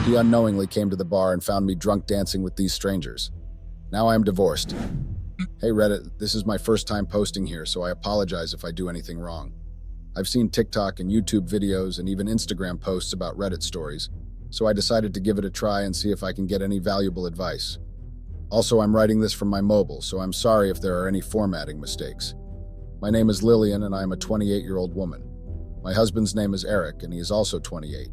He unknowingly came to the bar and found me drunk dancing with these strangers. Now I am divorced. Hey Reddit, this is my first time posting here, so I apologize if I do anything wrong. I've seen TikTok and YouTube videos and even Instagram posts about Reddit stories, so I decided to give it a try and see if I can get any valuable advice. Also, I'm writing this from my mobile, so I'm sorry if there are any formatting mistakes. My name is Lillian and I am a 28-year-old woman. My husband's name is Eric and he is also 28.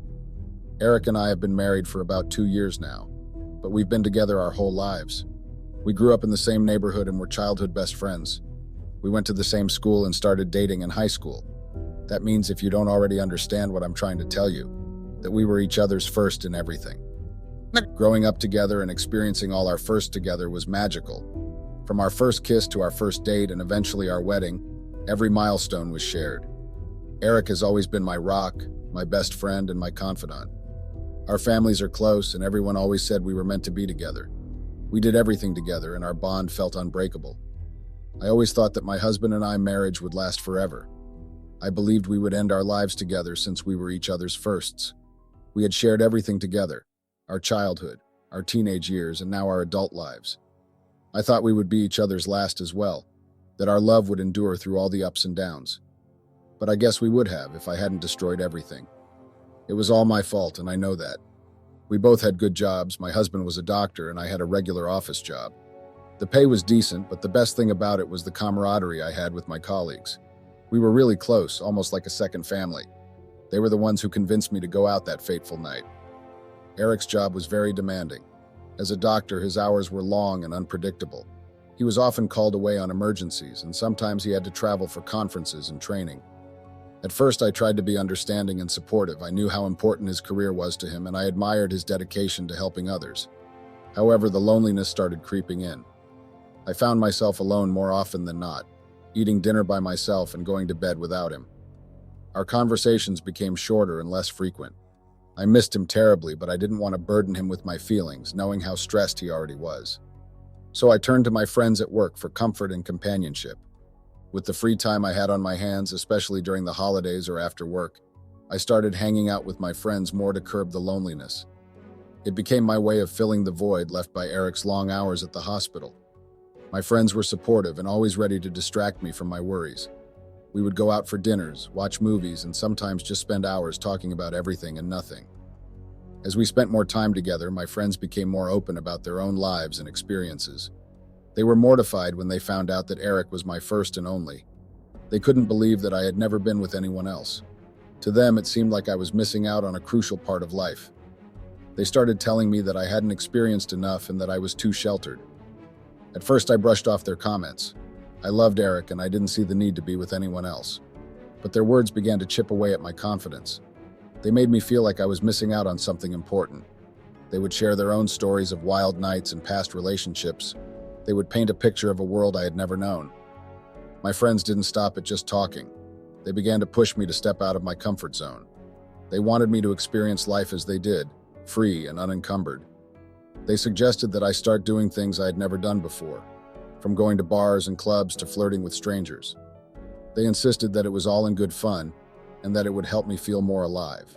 Eric and I have been married for about 2 years now, but we've been together our whole lives. We grew up in the same neighborhood and were childhood best friends. We went to the same school and started dating in high school. That means, if you don't already understand what I'm trying to tell you, that we were each other's first in everything. Growing up together and experiencing all our firsts together was magical. From our first kiss to our first date and eventually our wedding, every milestone was shared. Eric has always been my rock, my best friend, and my confidant. Our families are close and everyone always said we were meant to be together. We did everything together and our bond felt unbreakable. I always thought that my husband and I marriage would last forever. I believed we would end our lives together since we were each other's firsts. We had shared everything together, our childhood, our teenage years, and now our adult lives. I thought we would be each other's last as well, that our love would endure through all the ups and downs. But I guess we would have if I hadn't destroyed everything. It was all my fault, and I know that. We both had good jobs. My husband was a doctor, and I had a regular office job. The pay was decent, but the best thing about it was the camaraderie I had with my colleagues. We were really close, almost like a second family. They were the ones who convinced me to go out that fateful night. Eric's job was very demanding. As a doctor, his hours were long and unpredictable. He was often called away on emergencies, and sometimes he had to travel for conferences and training. At first, I tried to be understanding and supportive. I knew how important his career was to him, and I admired his dedication to helping others. However, the loneliness started creeping in. I found myself alone more often than not, eating dinner by myself and going to bed without him. Our conversations became shorter and less frequent. I missed him terribly, but I didn't want to burden him with my feelings, knowing how stressed he already was. So I turned to my friends at work for comfort and companionship. With the free time I had on my hands, especially during the holidays or after work, I started hanging out with my friends more to curb the loneliness. It became my way of filling the void left by Eric's long hours at the hospital. My friends were supportive and always ready to distract me from my worries. We would go out for dinners, watch movies, and sometimes just spend hours talking about everything and nothing. As we spent more time together, my friends became more open about their own lives and experiences. They were mortified when they found out that Eric was my first and only. They couldn't believe that I had never been with anyone else. To them, it seemed like I was missing out on a crucial part of life. They started telling me that I hadn't experienced enough and that I was too sheltered. At first, I brushed off their comments. I loved Eric and I didn't see the need to be with anyone else. But their words began to chip away at my confidence. They made me feel like I was missing out on something important. They would share their own stories of wild nights and past relationships. They would paint a picture of a world I had never known. My friends didn't stop at just talking. They began to push me to step out of my comfort zone. They wanted me to experience life as they did, free and unencumbered. They suggested that I start doing things I had never done before, from going to bars and clubs to flirting with strangers. They insisted that it was all in good fun and that it would help me feel more alive.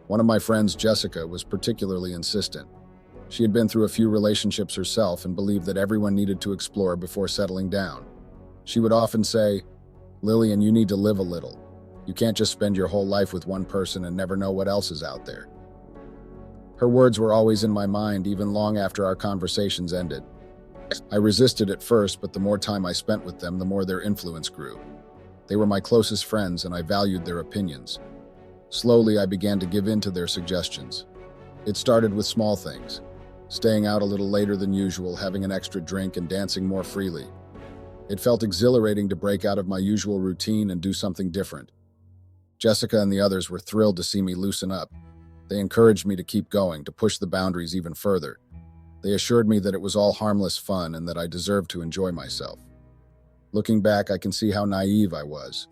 One of my friends, Jessica, was particularly insistent. She had been through a few relationships herself and believed that everyone needed to explore before settling down. She would often say, "Lillian, you need to live a little. You can't just spend your whole life with one person and never know what else is out there." Her words were always in my mind, even long after our conversations ended. I resisted at first, but the more time I spent with them, the more their influence grew. They were my closest friends, and I valued their opinions. Slowly, I began to give in to their suggestions. It started with small things. Staying out a little later than usual, having an extra drink, and dancing more freely. It felt exhilarating to break out of my usual routine and do something different. Jessica and the others were thrilled to see me loosen up. They encouraged me to keep going, to push the boundaries even further. They assured me that it was all harmless fun and that I deserved to enjoy myself. Looking back, I can see how naive I was.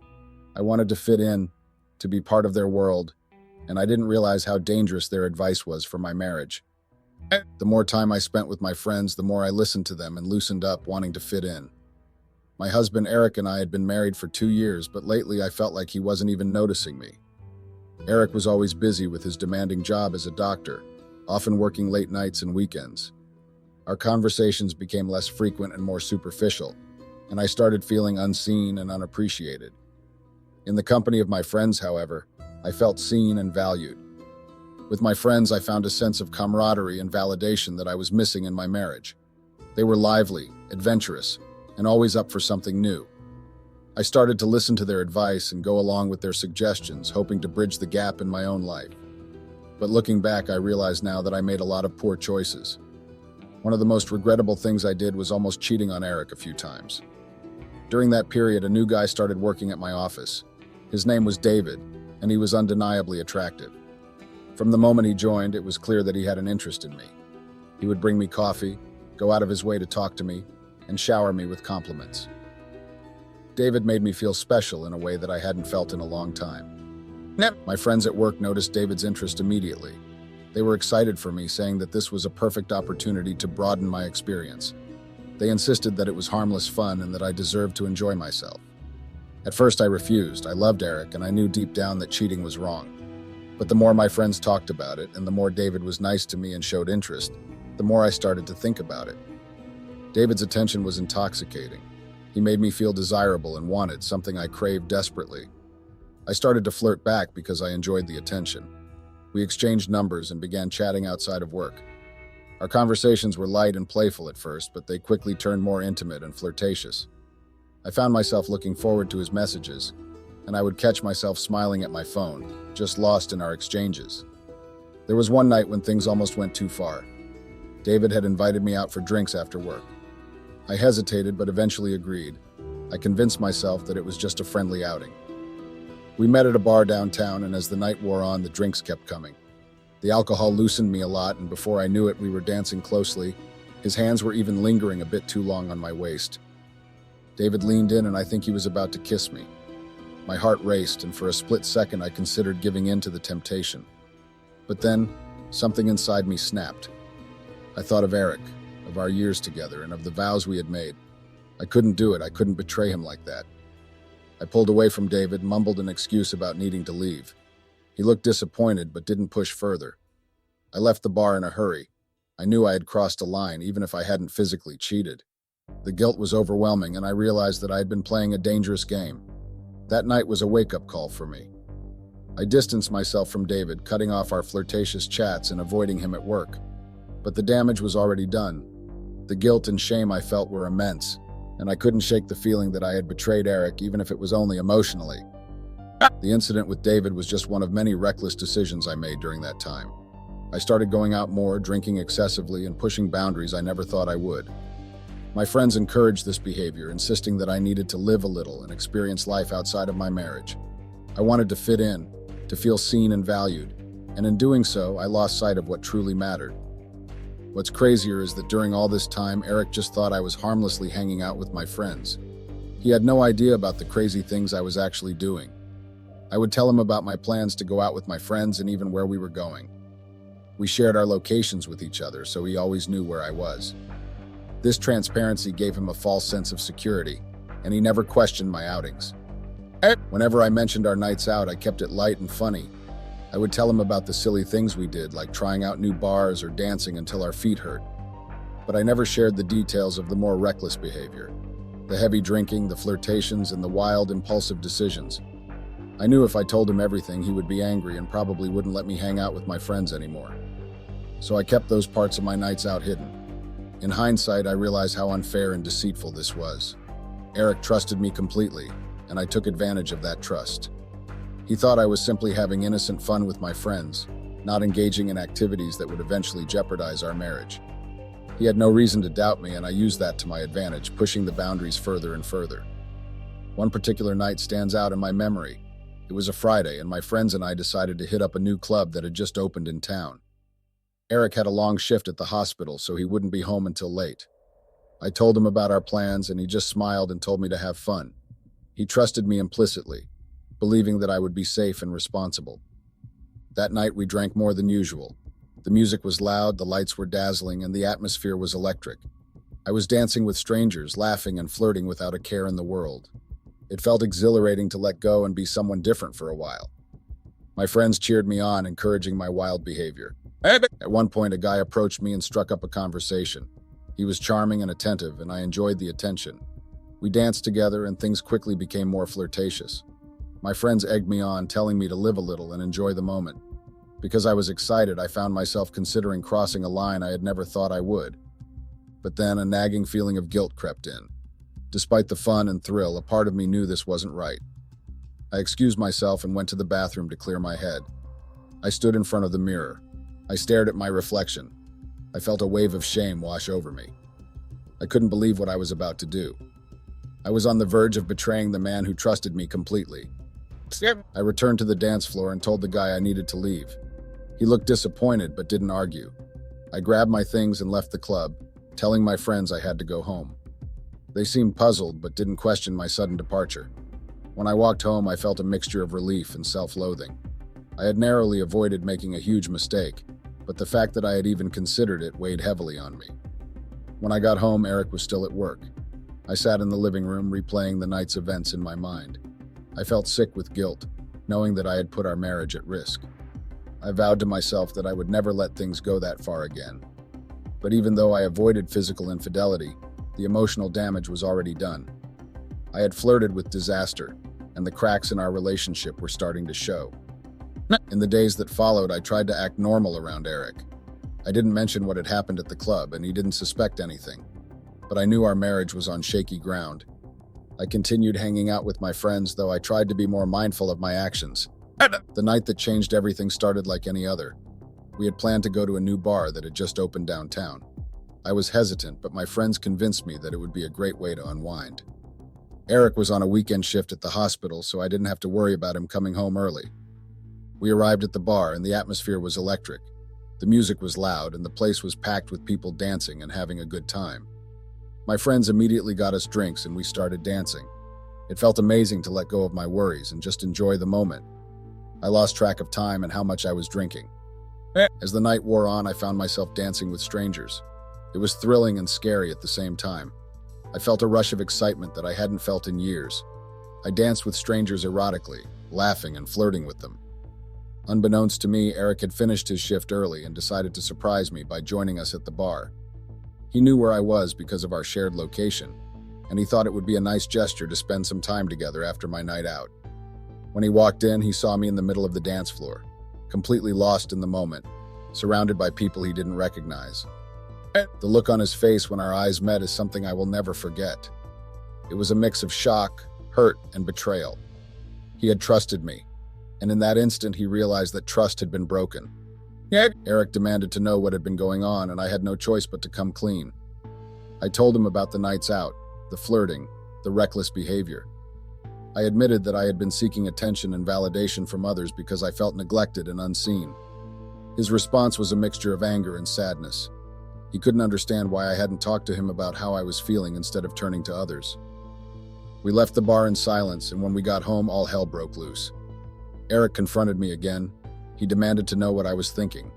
I wanted to fit in, to be part of their world, and I didn't realize how dangerous their advice was for my marriage. The more time I spent with my friends, the more I listened to them and loosened up, wanting to fit in. My husband Eric and I had been married for 2 years, but lately I felt like he wasn't even noticing me. Eric was always busy with his demanding job as a doctor, often working late nights and weekends. Our conversations became less frequent and more superficial, and I started feeling unseen and unappreciated. In the company of my friends, however, I felt seen and valued. With my friends, I found a sense of camaraderie and validation that I was missing in my marriage. They were lively, adventurous, and always up for something new. I started to listen to their advice and go along with their suggestions, hoping to bridge the gap in my own life. But looking back, I realize now that I made a lot of poor choices. One of the most regrettable things I did was almost cheating on Eric a few times. During that period, a new guy started working at my office. His name was David, and he was undeniably attractive. From the moment he joined, it was clear that he had an interest in me. He would bring me coffee, go out of his way to talk to me, and shower me with compliments. David made me feel special in a way that I hadn't felt in a long time. My friends at work noticed David's interest immediately. They were excited for me, saying that this was a perfect opportunity to broaden my experience. They insisted that it was harmless fun and that I deserved to enjoy myself. At first, I refused. I loved Eric, and I knew deep down that cheating was wrong. But the more my friends talked about it, and the more David was nice to me and showed interest, the more I started to think about it. David's attention was intoxicating. He made me feel desirable and wanted, something I craved desperately. I started to flirt back because I enjoyed the attention. We exchanged numbers and began chatting outside of work. Our conversations were light and playful at first, but they quickly turned more intimate and flirtatious. I found myself looking forward to his messages, and I would catch myself smiling at my phone, just lost in our exchanges. There was one night when things almost went too far. David had invited me out for drinks after work. I hesitated, but eventually agreed. I convinced myself that it was just a friendly outing. We met at a bar downtown, and as the night wore on, the drinks kept coming. The alcohol loosened me a lot, and before I knew it, we were dancing closely. His hands were even lingering a bit too long on my waist. David leaned in, and I think he was about to kiss me. My heart raced, and for a split second, I considered giving in to the temptation. But then, something inside me snapped. I thought of Eric, of our years together, and of the vows we had made. I couldn't do it. I couldn't betray him like that. I pulled away from David, mumbled an excuse about needing to leave. He looked disappointed, but didn't push further. I left the bar in a hurry. I knew I had crossed a line, even if I hadn't physically cheated. The guilt was overwhelming, and I realized that I had been playing a dangerous game. That night was a wake-up call for me. I distanced myself from David, cutting off our flirtatious chats and avoiding him at work. But the damage was already done. The guilt and shame I felt were immense, and I couldn't shake the feeling that I had betrayed Eric, even if it was only emotionally. The incident with David was just one of many reckless decisions I made during that time. I started going out more, drinking excessively, and pushing boundaries I never thought I would. My friends encouraged this behavior, insisting that I needed to live a little and experience life outside of my marriage. I wanted to fit in, to feel seen and valued, and in doing so, I lost sight of what truly mattered. What's crazier is that during all this time, Eric just thought I was harmlessly hanging out with my friends. He had no idea about the crazy things I was actually doing. I would tell him about my plans to go out with my friends and even where we were going. We shared our locations with each other, so he always knew where I was. This transparency gave him a false sense of security, and he never questioned my outings. Whenever I mentioned our nights out, I kept it light and funny. I would tell him about the silly things we did, like trying out new bars or dancing until our feet hurt. But I never shared the details of the more reckless behavior, the heavy drinking, the flirtations, and the wild, impulsive decisions. I knew if I told him everything, he would be angry and probably wouldn't let me hang out with my friends anymore. So I kept those parts of my nights out hidden. In hindsight, I realized how unfair and deceitful this was. Eric trusted me completely, and I took advantage of that trust. He thought I was simply having innocent fun with my friends, not engaging in activities that would eventually jeopardize our marriage. He had no reason to doubt me, and I used that to my advantage, pushing the boundaries further and further. One particular night stands out in my memory. It was a Friday, and my friends and I decided to hit up a new club that had just opened in town. Eric had a long shift at the hospital, so he wouldn't be home until late. I told him about our plans, and he just smiled and told me to have fun. He trusted me implicitly, believing that I would be safe and responsible. That night, we drank more than usual. The music was loud, the lights were dazzling, and the atmosphere was electric. I was dancing with strangers, laughing and flirting without a care in the world. It felt exhilarating to let go and be someone different for a while. My friends cheered me on, encouraging my wild behavior. At one point, a guy approached me and struck up a conversation. He was charming and attentive, and I enjoyed the attention. We danced together, and things quickly became more flirtatious. My friends egged me on, telling me to live a little and enjoy the moment. Because I was excited, I found myself considering crossing a line I had never thought I would. But then a nagging feeling of guilt crept in. Despite the fun and thrill, a part of me knew this wasn't right. I excused myself and went to the bathroom to clear my head. I stood in front of the mirror. I stared at my reflection. I felt a wave of shame wash over me. I couldn't believe what I was about to do. I was on the verge of betraying the man who trusted me completely. I returned to the dance floor and told the guy I needed to leave. He looked disappointed but didn't argue. I grabbed my things and left the club, telling my friends I had to go home. They seemed puzzled but didn't question my sudden departure. When I walked home, I felt a mixture of relief and self-loathing. I had narrowly avoided making a huge mistake, but the fact that I had even considered it weighed heavily on me. When I got home, Eric was still at work. I sat in the living room, replaying the night's events in my mind. I felt sick with guilt, knowing that I had put our marriage at risk. I vowed to myself that I would never let things go that far again. But even though I avoided physical infidelity, the emotional damage was already done. I had flirted with disaster, and the cracks in our relationship were starting to show. In the days that followed, I tried to act normal around Eric. I didn't mention what had happened at the club, and he didn't suspect anything. But I knew our marriage was on shaky ground. I continued hanging out with my friends, though I tried to be more mindful of my actions. The night that changed everything started like any other. We had planned to go to a new bar that had just opened downtown. I was hesitant, but my friends convinced me that it would be a great way to unwind. Eric was on a weekend shift at the hospital, so I didn't have to worry about him coming home early. We arrived at the bar, and the atmosphere was electric. The music was loud, and the place was packed with people dancing and having a good time. My friends immediately got us drinks, and we started dancing. It felt amazing to let go of my worries and just enjoy the moment. I lost track of time and how much I was drinking. As the night wore on, I found myself dancing with strangers. It was thrilling and scary at the same time. I felt a rush of excitement that I hadn't felt in years. I danced with strangers erotically, laughing and flirting with them. Unbeknownst to me, Eric had finished his shift early and decided to surprise me by joining us at the bar. He knew where I was because of our shared location, and he thought it would be a nice gesture to spend some time together after my night out. When he walked in, he saw me in the middle of the dance floor, completely lost in the moment, surrounded by people he didn't recognize. The look on his face when our eyes met is something I will never forget. It was a mix of shock, hurt, and betrayal. He had trusted me, and in that instant he realized that trust had been broken. Eric demanded to know what had been going on, and I had no choice but to come clean. I told him about the nights out, the flirting, the reckless behavior. I admitted that I had been seeking attention and validation from others because I felt neglected and unseen. His response was a mixture of anger and sadness. He couldn't understand why I hadn't talked to him about how I was feeling instead of turning to others. We left the bar in silence, and when we got home, all hell broke loose. Eric confronted me again. He demanded to know what I was thinking.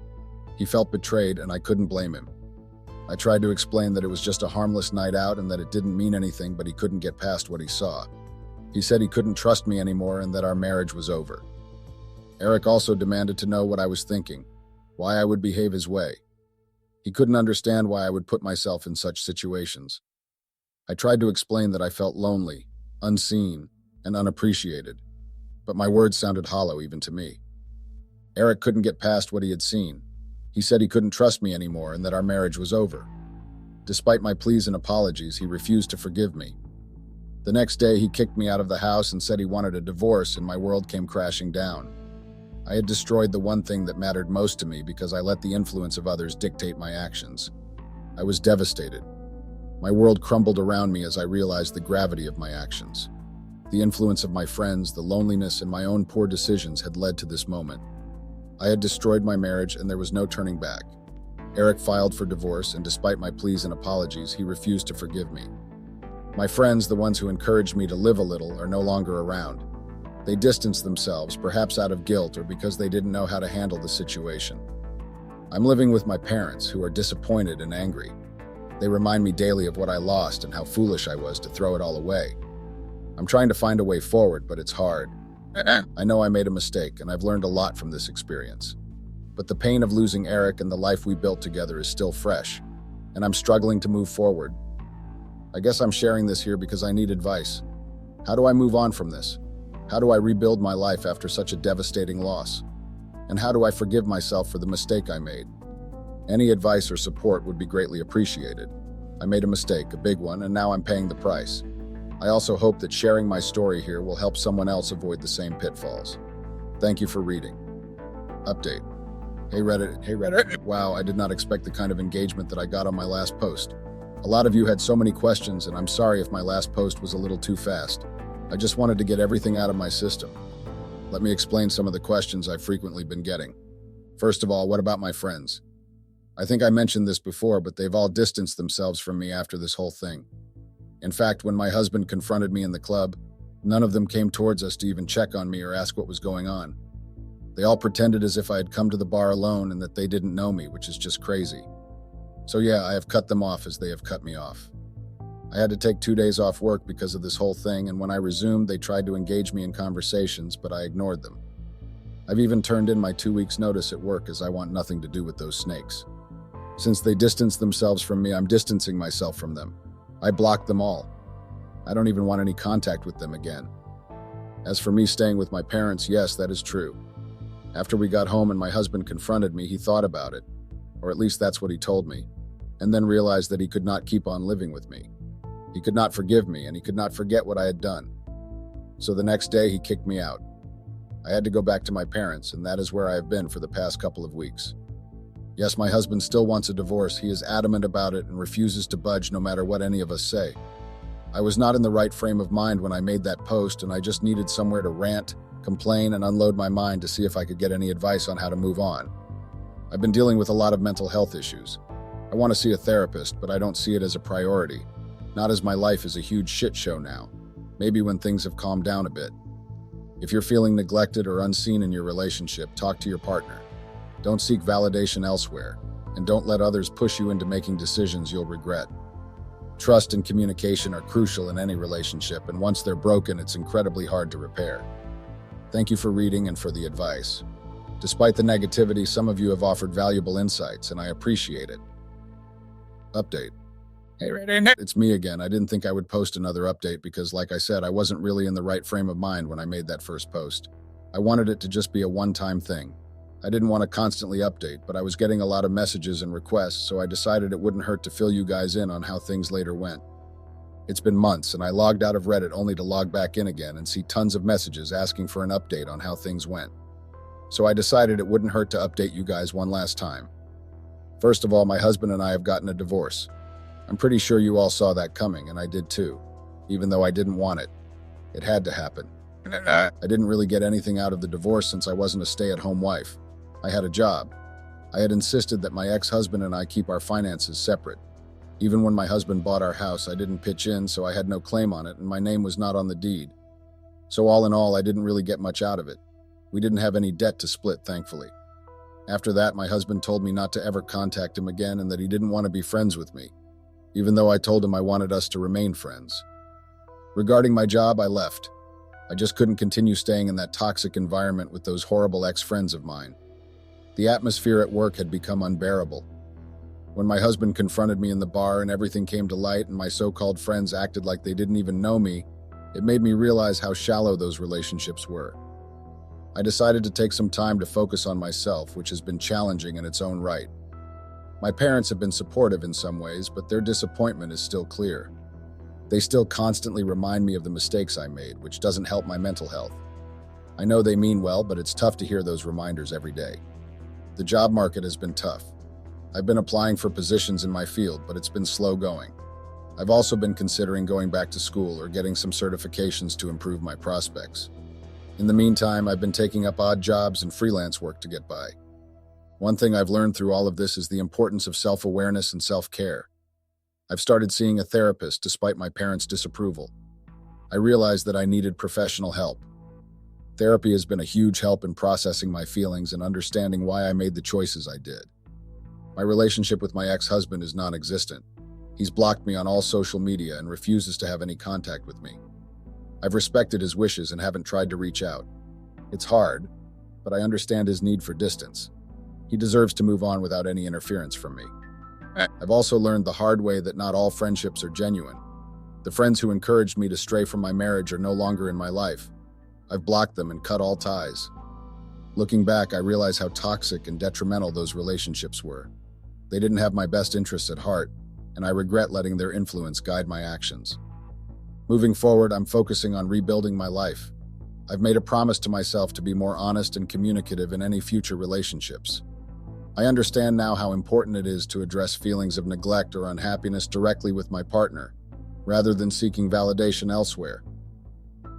He felt betrayed, and I couldn't blame him. I tried to explain that it was just a harmless night out and that it didn't mean anything, but he couldn't get past what he saw. He said he couldn't trust me anymore and that our marriage was over. Eric also demanded to know what I was thinking, why I would behave his way. He couldn't understand why I would put myself in such situations. I tried to explain that I felt lonely, unseen, and unappreciated, but my words sounded hollow even to me. Eric couldn't get past what he had seen. He said he couldn't trust me anymore and that our marriage was over. Despite my pleas and apologies, he refused to forgive me. The next day, he kicked me out of the house and said he wanted a divorce, and my world came crashing down. I had destroyed the one thing that mattered most to me because I let the influence of others dictate my actions. I was devastated. My world crumbled around me as I realized the gravity of my actions. The influence of my friends, the loneliness, and my own poor decisions had led to this moment. I had destroyed my marriage, and there was no turning back. Eric filed for divorce, and despite my pleas and apologies, he refused to forgive me. My friends, the ones who encouraged me to live a little, are no longer around. They distanced themselves, perhaps out of guilt or because they didn't know how to handle the situation. I'm living with my parents, who are disappointed and angry. They remind me daily of what I lost and how foolish I was to throw it all away. I'm trying to find a way forward, but it's hard. I know I made a mistake, and I've learned a lot from this experience. But the pain of losing Eric and the life we built together is still fresh, and I'm struggling to move forward. I guess I'm sharing this here because I need advice. How do I move on from this? How do I rebuild my life after such a devastating loss? And how do I forgive myself for the mistake I made? Any advice or support would be greatly appreciated. I made a mistake, a big one, and now I'm paying the price. I also hope that sharing my story here will help someone else avoid the same pitfalls. Thank you for reading. Update. Hey Reddit. Wow, I did not expect the kind of engagement that I got on my last post. A lot of you had so many questions, and I'm sorry if my last post was a little too fast. I just wanted to get everything out of my system. Let me explain some of the questions I've frequently been getting. First of all, what about my friends? I think I mentioned this before, but they've all distanced themselves from me after this whole thing. In fact, when my husband confronted me in the club, none of them came towards us to even check on me or ask what was going on. They all pretended as if I had come to the bar alone and that they didn't know me, which is just crazy. So yeah, I have cut them off as they have cut me off. I had to take 2 days off work because of this whole thing, and when I resumed, they tried to engage me in conversations, but I ignored them. I've even turned in my 2 weeks' notice at work as I want nothing to do with those snakes. Since they distanced themselves from me, I'm distancing myself from them. I blocked them all. I don't even want any contact with them again. As for me staying with my parents, yes, that is true. After we got home and my husband confronted me, he thought about it, or at least that's what he told me, and then realized that he could not keep on living with me. He could not forgive me, and he could not forget what I had done. So the next day, he kicked me out. I had to go back to my parents, and that is where I have been for the past couple of weeks. Yes, my husband still wants a divorce. He is adamant about it and refuses to budge no matter what any of us say. I was not in the right frame of mind when I made that post, and I just needed somewhere to rant, complain, and unload my mind to see if I could get any advice on how to move on. I've been dealing with a lot of mental health issues. I want to see a therapist, but I don't see it as a priority. Not as my life is a huge shit show now. Maybe when things have calmed down a bit. If you're feeling neglected or unseen in your relationship, talk to your partner. Don't seek validation elsewhere, and don't let others push you into making decisions you'll regret. Trust and communication are crucial in any relationship, and once they're broken, it's incredibly hard to repair. Thank you for reading and for the advice. Despite the negativity, some of you have offered valuable insights, and I appreciate it. Update. Hey, Reddit. It's me again. I didn't think I would post another update because, like I said, I wasn't really in the right frame of mind when I made that first post. I wanted it to just be a one-time thing. I didn't want to constantly update, but I was getting a lot of messages and requests, so I decided it wouldn't hurt to fill you guys in on how things later went. It's been months, and I logged out of Reddit only to log back in again and see tons of messages asking for an update on how things went. So I decided it wouldn't hurt to update you guys one last time. First of all, my husband and I have gotten a divorce. I'm pretty sure you all saw that coming, and I did too, even though I didn't want it. It had to happen. I didn't really get anything out of the divorce since I wasn't a stay-at-home wife. I had a job. I had insisted that my ex-husband and I keep our finances separate. Even when my husband bought our house, I didn't pitch in, so I had no claim on it, and my name was not on the deed. So all in all, I didn't really get much out of it. We didn't have any debt to split, thankfully. After that, my husband told me not to ever contact him again and that he didn't want to be friends with me, even though I told him I wanted us to remain friends. Regarding my job, I left. I just couldn't continue staying in that toxic environment with those horrible ex-friends of mine. The atmosphere at work had become unbearable. When my husband confronted me in the bar and everything came to light and my so-called friends acted like they didn't even know me, it made me realize how shallow those relationships were. I decided to take some time to focus on myself, which has been challenging in its own right. My parents have been supportive in some ways, but their disappointment is still clear. They still constantly remind me of the mistakes I made, which doesn't help my mental health. I know they mean well, but it's tough to hear those reminders every day. The job market has been tough. I've been applying for positions in my field, but it's been slow going. I've also been considering going back to school or getting some certifications to improve my prospects. In the meantime, I've been taking up odd jobs and freelance work to get by. One thing I've learned through all of this is the importance of self-awareness and self-care. I've started seeing a therapist despite my parents' disapproval. I realized that I needed professional help. Therapy has been a huge help in processing my feelings and understanding why I made the choices I did. My relationship with my ex-husband is non-existent. He's blocked me on all social media and refuses to have any contact with me. I've respected his wishes and haven't tried to reach out. It's hard, but I understand his need for distance. He deserves to move on without any interference from me. I've also learned the hard way that not all friendships are genuine. The friends who encouraged me to stray from my marriage are no longer in my life. I've blocked them and cut all ties. Looking back, I realize how toxic and detrimental those relationships were. They didn't have my best interests at heart, and I regret letting their influence guide my actions. Moving forward, I'm focusing on rebuilding my life. I've made a promise to myself to be more honest and communicative in any future relationships. I understand now how important it is to address feelings of neglect or unhappiness directly with my partner, rather than seeking validation elsewhere.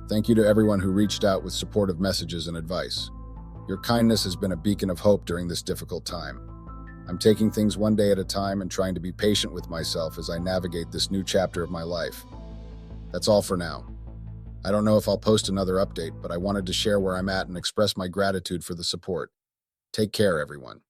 Thank you to everyone who reached out with supportive messages and advice. Your kindness has been a beacon of hope during this difficult time. I'm taking things one day at a time and trying to be patient with myself as I navigate this new chapter of my life. That's all for now. I don't know if I'll post another update, but I wanted to share where I'm at and express my gratitude for the support. Take care, everyone.